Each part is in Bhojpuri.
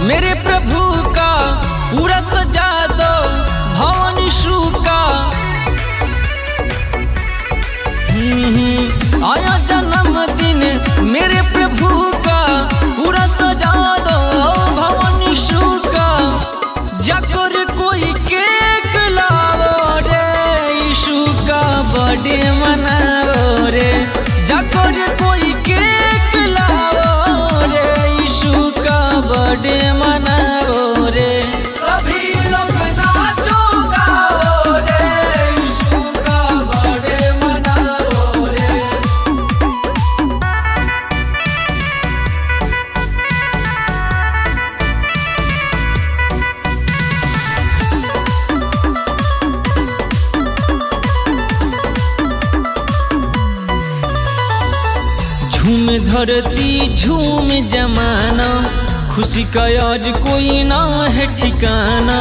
मेरे प्रभु का पूरा सजा दो भवन यीशु का। आया जन्मदिन मेरे प्रभु का पूरा सजा दो भवन यीशु का। जाकर कोई केक लाओ रे यीशु का बर्थडे मनाओ रे। जाकर कोई केक लाओ रे यीशु का बर्थडे मनाओ रे। सभी लोग नाचो गाओ रे यीशु का बर्थडे मनाओ रे। झूम धरती झूम जमाना, खुशी का आज कोई ना है ठिकाना।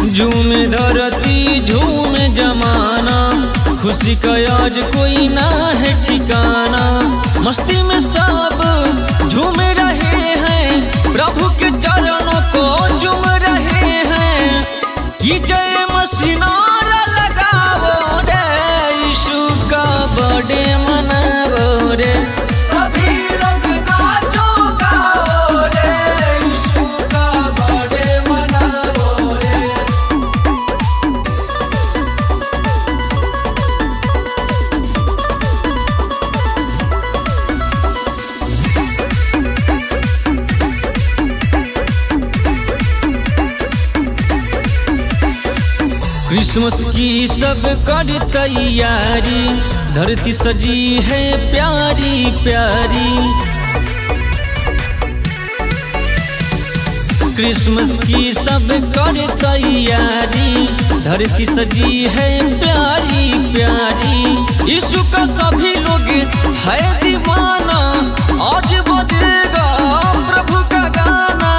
झूम धरती झूम जमाना, खुशी का आज कोई ना है ठिकाना। मस्ती में सब झूम रहे हैं, प्रभु के चरणों को झूम रहे हैं। कि जय मसीह नारा लगाओ रे यीशु का बर्थडे मनाओ रे। सभी लोग नाचो गाओ रे यीशु का बर्थडे मनाओ रे। क्रिसमस की सब कर तैयारी, धरती सजी है प्यारी प्यारी। क्रिसमस की सब कर तैयारी, धरती सजी है प्यारी प्यारी। यीशु का सभी लोग है दीवाना, आज बजेगा प्रभु का गाना।